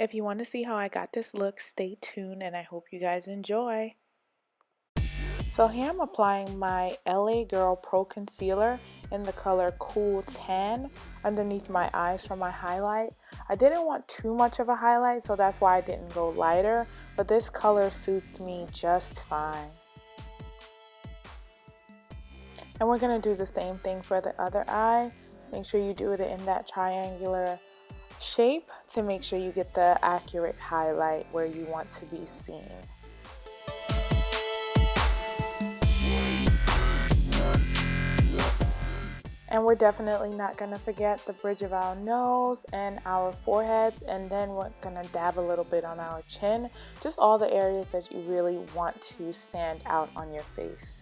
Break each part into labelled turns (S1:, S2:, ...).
S1: If you want to see how I got this look, stay tuned and I hope you guys enjoy. So here I'm applying my LA Girl Pro Concealer in the color Cool Tan underneath my eyes for my highlight. I didn't want too much of a highlight, so that's why I didn't go lighter, but this color suits me just fine. And we're going to do the same thing for the other eye. Make sure you do it in that triangular shape to make sure you get the accurate highlight where you want to be seen. And we're definitely not going to forget the bridge of our nose and our foreheads, and then we're going to dab a little bit on our chin, just all the areas that you really want to stand out on your face.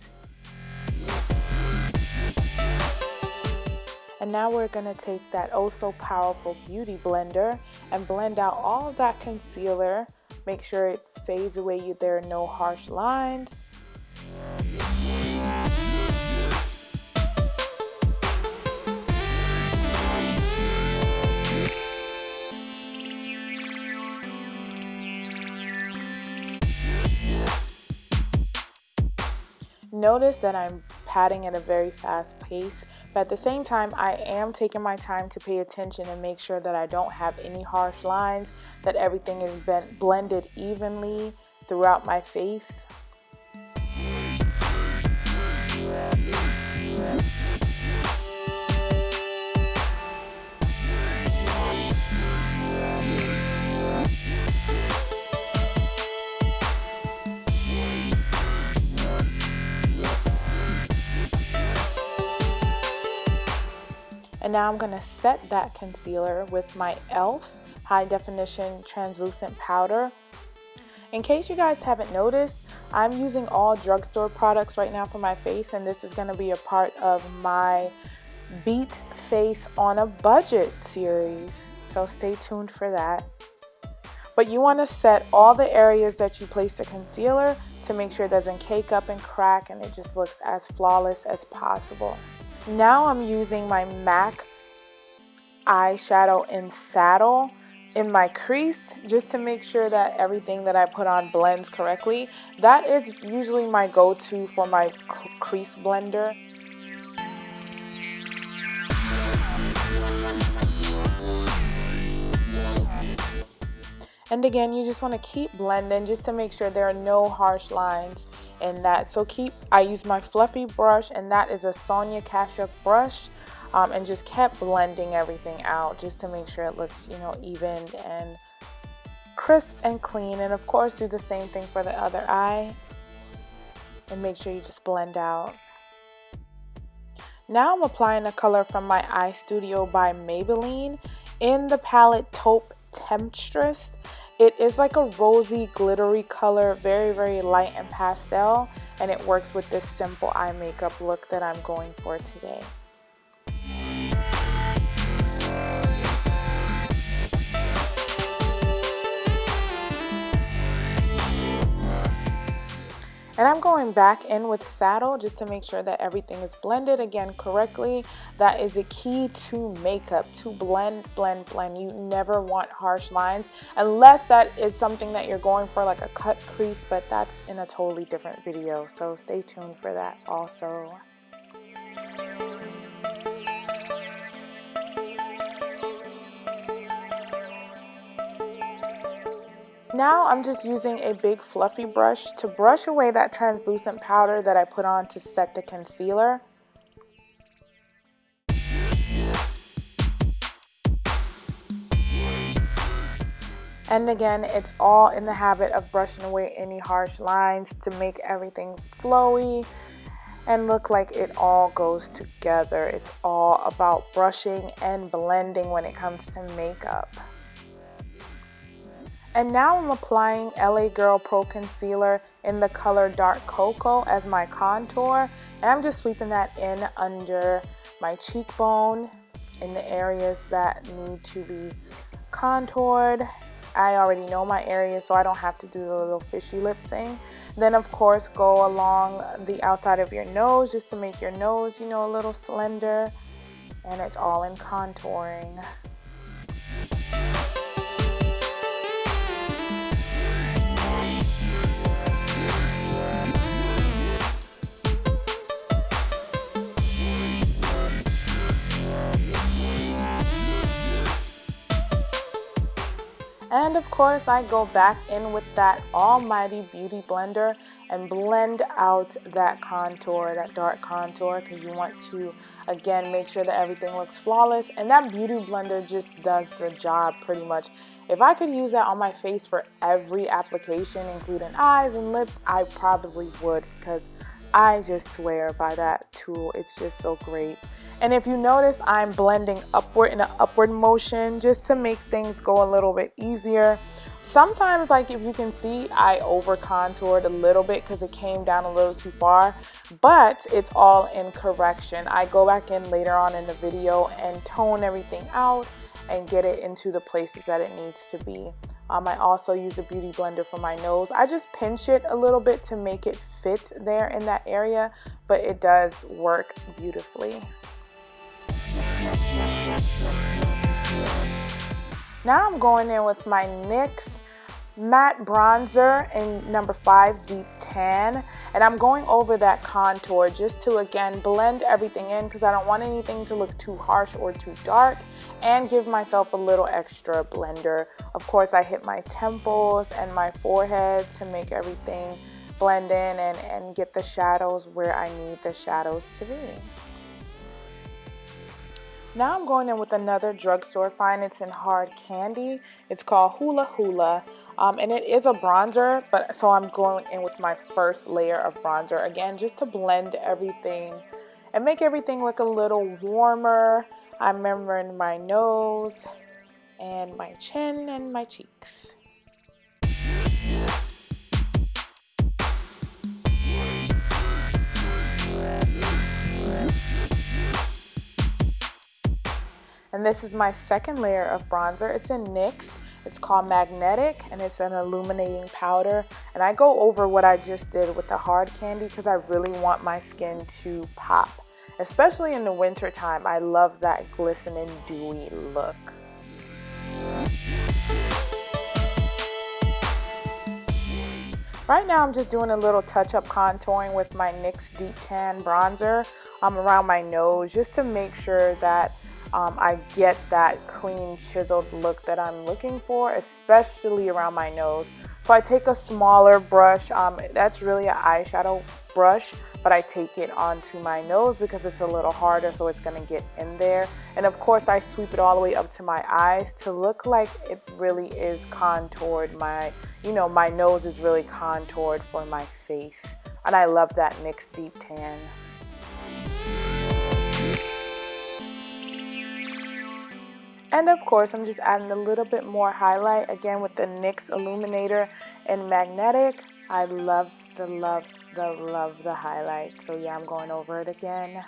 S1: And now we're going to take that oh so powerful beauty blender and blend out all of that concealer. Make sure it fades away, there are no harsh lines. Notice that I'm patting at a very fast pace, but at the same time I am taking my time to pay attention and make sure that I don't have any harsh lines, that everything is blended evenly throughout my face. And now I'm going to set that concealer with my e.l.f. High Definition Translucent Powder. In case you guys haven't noticed, I'm using all drugstore products right now for my face, and this is going to be a part of my Beat Face on a Budget series. So stay tuned for that. But you want to set all the areas that you place the concealer to make sure it doesn't cake up and crack and it just looks as flawless as possible. Now I'm using my MAC eyeshadow in Saddle in my crease just to make sure that everything that I put on blends correctly. That is usually my go-to for my crease blender. And again, you just want to keep blending just to make sure there are no harsh lines in that. So I use my fluffy brush, and that is a Sonia Kashuk brush, and just kept blending everything out just to make sure it looks, even and crisp and clean. And of course, do the same thing for the other eye and make sure you just blend out. Now I'm applying a color from my EyeStudio by Maybelline in the palette Taupe Temptress. It is like a rosy, glittery color, very, very light and pastel, and it works with this simple eye makeup look that I'm going for today. And I'm going back in with Saddle just to make sure that everything is blended again correctly. That is a key to makeup, to blend, blend, blend. You never want harsh lines unless that is something that you're going for, like a cut crease, but that's in a totally different video. So stay tuned for that also. Now I'm just using a big fluffy brush to brush away that translucent powder that I put on to set the concealer. And again, it's all in the habit of brushing away any harsh lines to make everything flowy and look like it all goes together. It's all about brushing and blending when it comes to makeup. And now I'm applying LA Girl Pro Concealer in the color Dark Cocoa as my contour. And I'm just sweeping that in under my cheekbone in the areas that need to be contoured. I already know my areas, so I don't have to do the little fishy lip thing. Then, of course, go along the outside of your nose just to make your nose, a little slender. And it's all in contouring. And of course, I go back in with that almighty beauty blender and blend out that contour, that dark contour, because you want to, again, make sure that everything looks flawless. And that beauty blender just does the job pretty much. If I could use that on my face for every application, including eyes and lips, I probably would, because I just swear by that tool. It's just so great. And if you notice, I'm blending upward in an upward motion just to make things go a little bit easier. Sometimes, like if you can see, I over contoured a little bit because it came down a little too far, but it's all in correction. I go back in later on in the video and tone everything out and get it into the places that it needs to be. I also use a beauty blender for my nose. I just pinch it a little bit to make it fit there in that area, but it does work beautifully. Now I'm going in with my NYX Matte Bronzer in number 5 Deep Tan, and I'm going over that contour just to, again, blend everything in because I don't want anything to look too harsh or too dark, and give myself a little extra blender. Of course, I hit my temples and my forehead to make everything blend in and get the shadows where I need the shadows to be. Now I'm going in with another drugstore find. It's in hard candy. It's called Hula, and it is a bronzer, but so I'm going in with my first layer of bronzer again, just to blend everything and make everything look a little warmer. I'm remembering my nose and my chin and my cheeks. And this is my second layer of bronzer. It's in NYX. It's called Magnetic, and it's an illuminating powder. And I go over what I just did with the hard candy because I really want my skin to pop. Especially in the winter time, I love that glistening, dewy look. Right now, I'm just doing a little touch-up contouring with my NYX Deep Tan bronzer around my nose, just to make sure that I get that clean, chiseled look that I'm looking for, especially around my nose. So I take a smaller brush. That's really an eyeshadow brush, but I take it onto my nose because it's a little harder, so it's going to get in there. And of course, I sweep it all the way up to my eyes to look like it really is contoured. My nose is really contoured for my face. And I love that NYX Deep Tan. And of course, I'm just adding a little bit more highlight, again with the NYX Illuminator and Magnetic. I love the highlight. So yeah, I'm going over it again.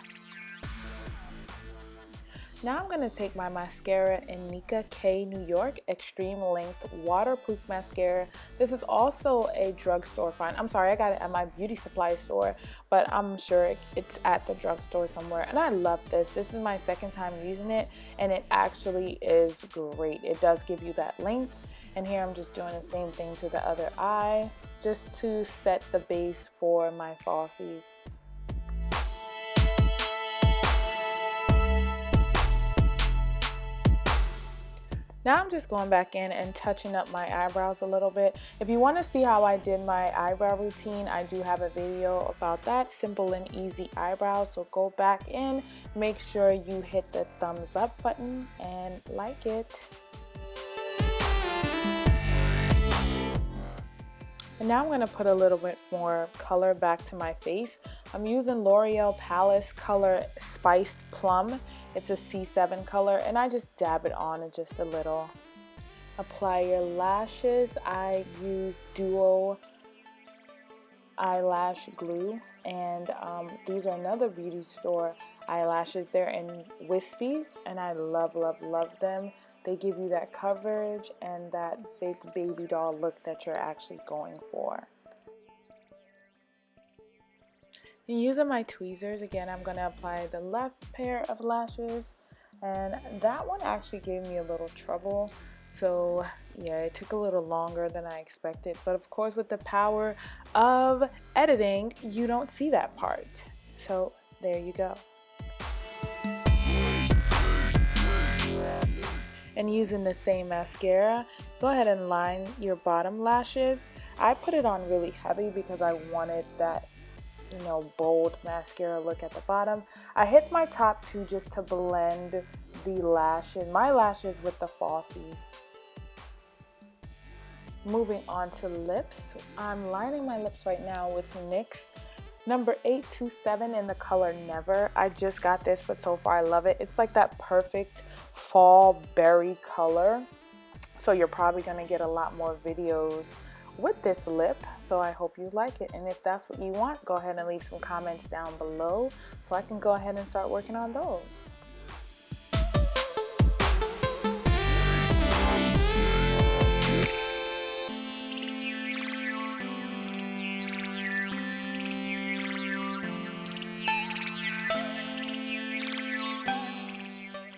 S1: Now I'm going to take my mascara in NickaK New York Extreme Length Waterproof Mascara. This is also a drugstore find. I'm sorry, I got it at my beauty supply store, but I'm sure it's at the drugstore somewhere. And I love this. This is my second time using it, and it actually is great. It does give you that length. And here I'm just doing the same thing to the other eye, just to set the base for my falsies. Now I'm just going back in and touching up my eyebrows a little bit. If you want to see how I did my eyebrow routine, I do have a video about that, simple and easy eyebrows. So go back in, make sure you hit the thumbs up button and like it. And now I'm going to put a little bit more color back to my face. I'm using L'Oreal Palace color Spiced Plum. It's a C7 color, and I just dab it on just a little. Apply your lashes. I use Duo eyelash glue, and these are another beauty store eyelashes. They're in Wispies, and I love them. They give you that coverage and that big baby doll look that you're actually going for. And using my tweezers, again, I'm going to apply the left pair of lashes, and that one actually gave me a little trouble. So yeah, it took a little longer than I expected, but of course with the power of editing, you don't see that part. So there you go. And using the same mascara, go ahead and line your bottom lashes. I put it on really heavy because I wanted that, you know, bold mascara look at the bottom. I hit my top too just to blend the lashes, my lashes with the falsies. Moving on to lips, I'm lining my lips right now with NYX number 827 in the color Never. I just got this, but so far I love it. It's like that perfect fall berry color. So you're probably going to get a lot more videos with this lip. So I hope you like it. And if that's what you want, go ahead and leave some comments down below so I can go ahead and start working on those.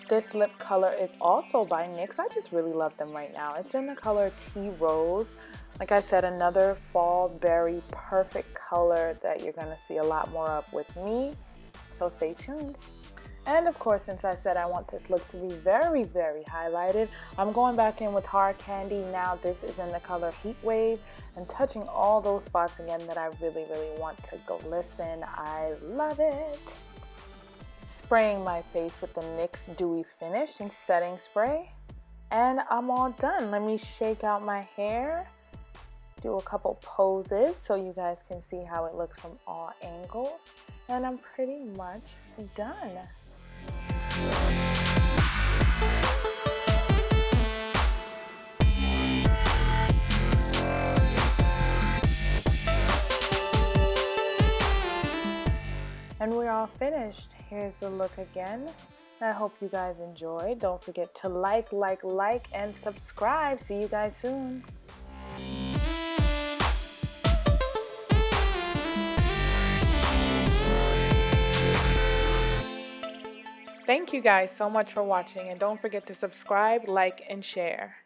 S1: This lip color is also by NYX. I just really love them right now. It's in the color Tea Rose. Like I said, another fall berry perfect color that you're gonna see a lot more of with me. So stay tuned. And of course, since I said I want this look to be very, very highlighted, I'm going back in with Hard Candy. Now this is in the color Heat Wave and touching all those spots again that I really, really want to glisten. I love it. Spraying my face with the NYX Dewy Finish and setting spray, and I'm all done. Let me shake out my hair, do a couple poses so you guys can see how it looks from all angles, and I'm pretty much done. And we're all finished. Here's the look again. I hope you guys enjoyed. Don't forget to like, and subscribe. See you guys soon. Thank you guys so much for watching, and don't forget to subscribe, like, and share.